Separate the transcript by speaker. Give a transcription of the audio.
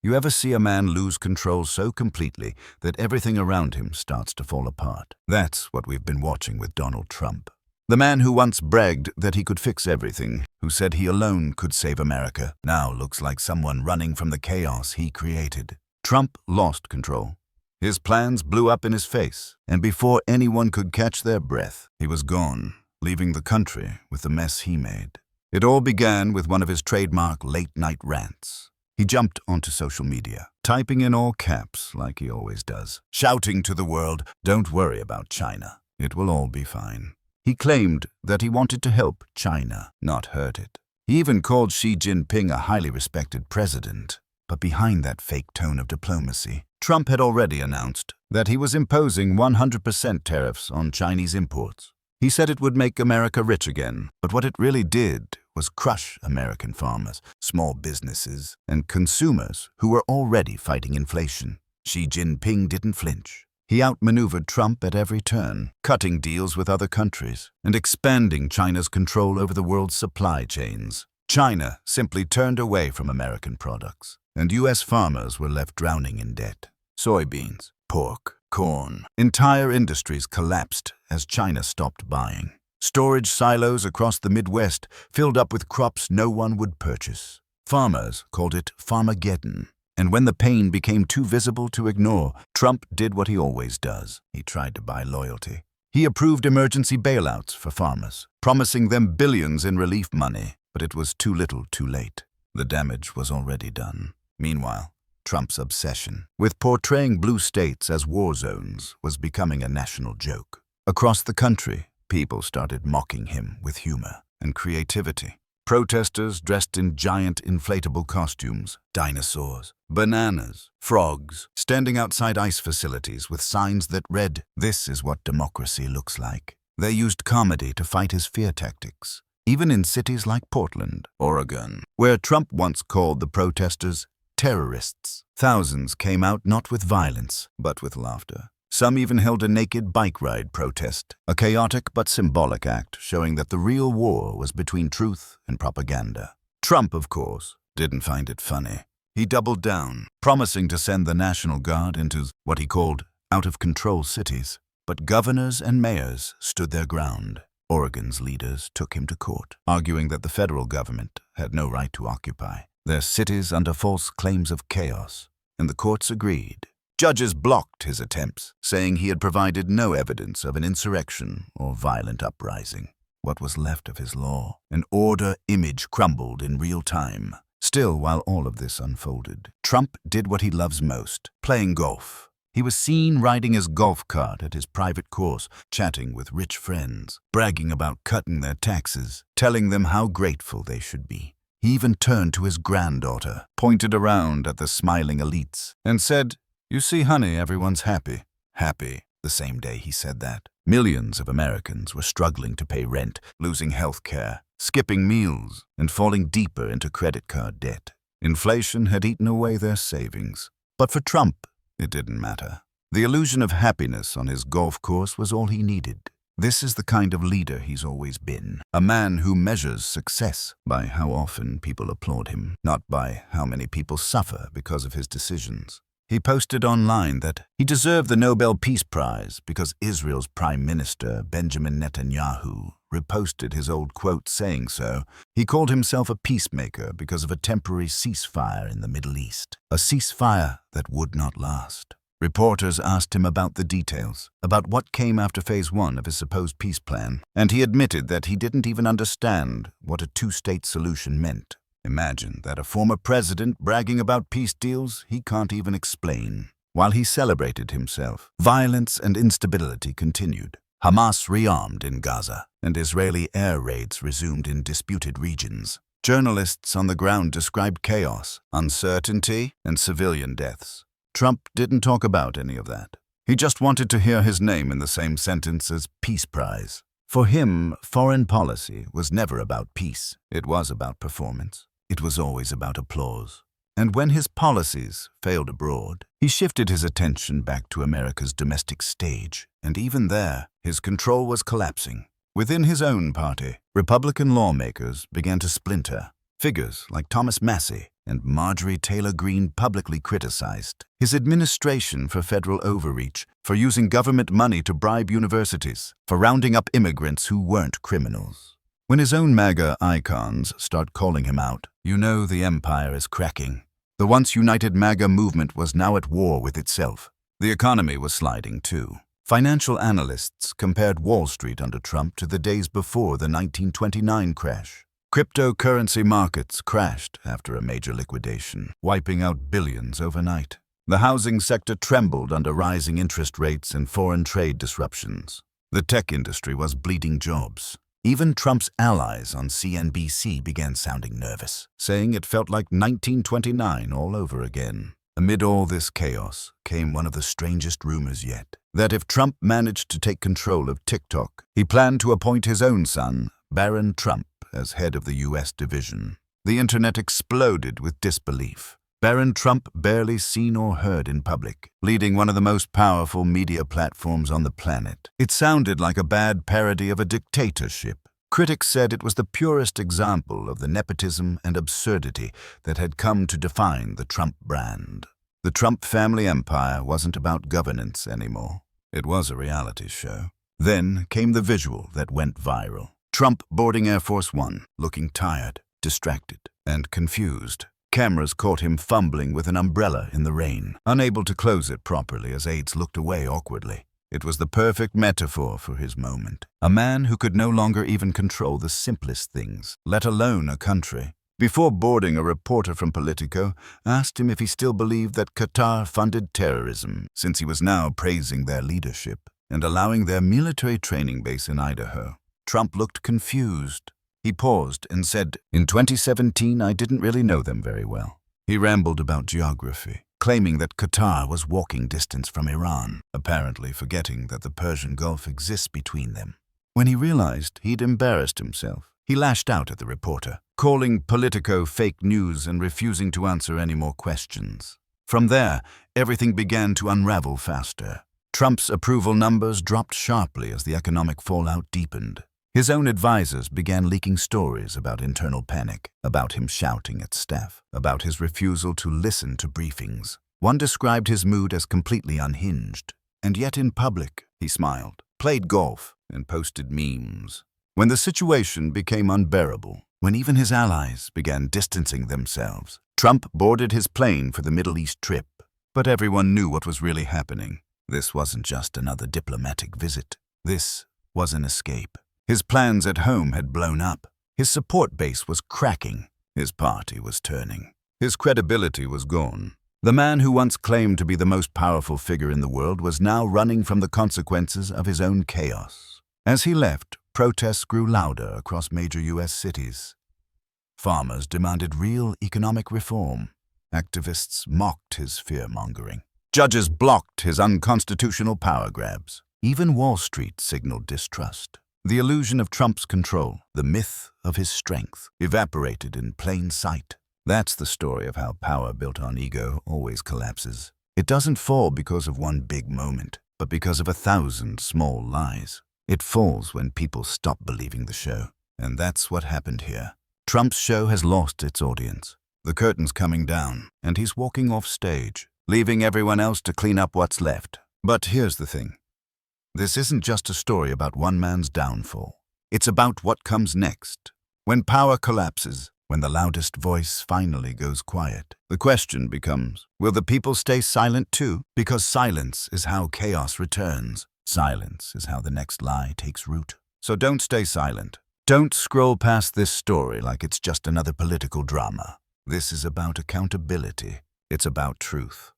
Speaker 1: You ever see a man lose control so completely that everything around him starts to fall apart? That's what we've been watching with Donald Trump. The man who once bragged that he could fix everything, who said he alone could save America, now looks like someone running from the chaos he created. Trump lost control. His plans blew up in his face, and before anyone could catch their breath, he was gone, leaving the country with the mess he made. It all began with one of his trademark late-night rants. He jumped onto social media, typing in all caps like he always does, shouting to the world, "Don't worry about China. It will all be fine." He claimed that he wanted to help China, not hurt it. He even called Xi Jinping a highly respected president. But behind that fake tone of diplomacy, Trump had already announced that he was imposing 100% tariffs on Chinese imports. He said it would make America rich again, but what it really did was crush American farmers, small businesses, and consumers who were already fighting inflation. Xi Jinping didn't flinch. He outmaneuvered Trump at every turn, cutting deals with other countries and expanding China's control over the world's supply chains. China simply turned away from American products, and U.S. farmers were left drowning in debt. Soybeans, pork, corn, entire industries collapsed as China stopped buying. Storage silos across the Midwest filled up with crops no one would purchase. Farmers called it Farmageddon. And when the pain became too visible to ignore, Trump did what he always does. He tried to buy loyalty. He approved emergency bailouts for farmers, promising them billions in relief money, but it was too little too late. The damage was already done. Meanwhile, Trump's obsession with portraying blue states as war zones was becoming a national joke. Across the country, people started mocking him with humor and creativity. Protesters dressed in giant inflatable costumes, dinosaurs, bananas, frogs, standing outside ICE facilities with signs that read, "This is what democracy looks like." They used comedy to fight his fear tactics, even in cities like Portland, Oregon, where Trump once called the protesters terrorists. Thousands came out not with violence, but with laughter. Some even held a naked bike ride protest, a chaotic but symbolic act showing that the real war was between truth and propaganda. Trump, of course, didn't find it funny. He doubled down, promising to send the National Guard into what he called out-of-control cities. But governors and mayors stood their ground. Oregon's leaders took him to court, arguing that the federal government had no right to occupy their cities under false claims of chaos, and the courts agreed. Judges blocked his attempts, saying he had provided no evidence of an insurrection or violent uprising. What was left of his law, an order image crumbled in real time. Still, while all of this unfolded, Trump did what he loves most, playing golf. He was seen riding his golf cart at his private course, chatting with rich friends, bragging about cutting their taxes, telling them how grateful they should be. He even turned to his granddaughter, pointed around at the smiling elites, and said, "You see, honey, everyone's happy." Happy. The same day he said that, millions of Americans were struggling to pay rent, losing health care, skipping meals, and falling deeper into credit card debt. Inflation had eaten away their savings. But for Trump, it didn't matter. The illusion of happiness on his golf course was all he needed. This is the kind of leader he's always been, a man who measures success by how often people applaud him, not by how many people suffer because of his decisions. He posted online that he deserved the Nobel Peace Prize because Israel's Prime Minister, Benjamin Netanyahu, reposted his old quote saying so. He called himself a peacemaker because of a temporary ceasefire in the Middle East, a ceasefire that would not last. Reporters asked him about the details, about what came after Phase 1 of his supposed peace plan, and he admitted that he didn't even understand what a two-state solution meant. Imagine that, a former president bragging about peace deals he can't even explain. While he celebrated himself, violence and instability continued. Hamas rearmed in Gaza, and Israeli air raids resumed in disputed regions. Journalists on the ground described chaos, uncertainty, and civilian deaths. Trump didn't talk about any of that. He just wanted to hear his name in the same sentence as Peace Prize. For him, foreign policy was never about peace. It was about performance. It was always about applause. And when his policies failed abroad, he shifted his attention back to America's domestic stage. And even there, his control was collapsing. Within his own party, Republican lawmakers began to splinter. Figures like Thomas Massey and Marjorie Taylor Greene publicly criticized his administration for federal overreach, for using government money to bribe universities, for rounding up immigrants who weren't criminals. When his own MAGA icons start calling him out, you know the empire is cracking. The once united MAGA movement was now at war with itself. The economy was sliding too. Financial analysts compared Wall Street under Trump to the days before the 1929 crash. Cryptocurrency markets crashed after a major liquidation, wiping out billions overnight. The housing sector trembled under rising interest rates and foreign trade disruptions. The tech industry was bleeding jobs. Even Trump's allies on CNBC began sounding nervous, saying it felt like 1929 all over again. Amid all this chaos came one of the strangest rumors yet, that if Trump managed to take control of TikTok, he planned to appoint his own son, Barron Trump, as head of the U.S. division. The internet exploded with disbelief. Barron Trump barely seen or heard in public, leading one of the most powerful media platforms on the planet. It sounded like a bad parody of a dictatorship. Critics said it was the purest example of the nepotism and absurdity that had come to define the Trump brand. The Trump family empire wasn't about governance anymore. It was a reality show. Then came the visual that went viral. Trump boarding Air Force One, looking tired, distracted, and confused. Cameras caught him fumbling with an umbrella in the rain, unable to close it properly as aides looked away awkwardly. It was the perfect metaphor for his moment. A man who could no longer even control the simplest things, let alone a country. Before boarding, a reporter from Politico asked him if he still believed that Qatar funded terrorism, since he was now praising their leadership and allowing their military training base in Idaho. Trump looked confused. He paused and said, "In 2017, I didn't really know them very well." He rambled about geography, claiming that Qatar was walking distance from Iran, apparently forgetting that the Persian Gulf exists between them. When he realized he'd embarrassed himself, he lashed out at the reporter, calling Politico fake news and refusing to answer any more questions. From there, everything began to unravel faster. Trump's approval numbers dropped sharply as the economic fallout deepened. His own advisors began leaking stories about internal panic, about him shouting at staff, about his refusal to listen to briefings. One described his mood as completely unhinged. And yet in public, he smiled, played golf, and posted memes. When the situation became unbearable, when even his allies began distancing themselves, Trump boarded his plane for the Middle East trip. But everyone knew what was really happening. This wasn't just another diplomatic visit. This was an escape. His plans at home had blown up. His support base was cracking. His party was turning. His credibility was gone. The man who once claimed to be the most powerful figure in the world was now running from the consequences of his own chaos. As he left, protests grew louder across major U.S. cities. Farmers demanded real economic reform. Activists mocked his fear-mongering. Judges blocked his unconstitutional power grabs. Even Wall Street signaled distrust. The illusion of Trump's control, the myth of his strength, evaporated in plain sight. That's the story of how power built on ego always collapses. It doesn't fall because of one big moment, but because of 1,000 small lies. It falls when people stop believing the show. And that's what happened here. Trump's show has lost its audience. The curtain's coming down, and he's walking off stage, leaving everyone else to clean up what's left. But here's the thing. This isn't just a story about one man's downfall. It's about what comes next. When power collapses, when the loudest voice finally goes quiet, the question becomes, will the people stay silent too? Because silence is how chaos returns. Silence is how the next lie takes root. So don't stay silent. Don't scroll past this story like it's just another political drama. This is about accountability. It's about truth.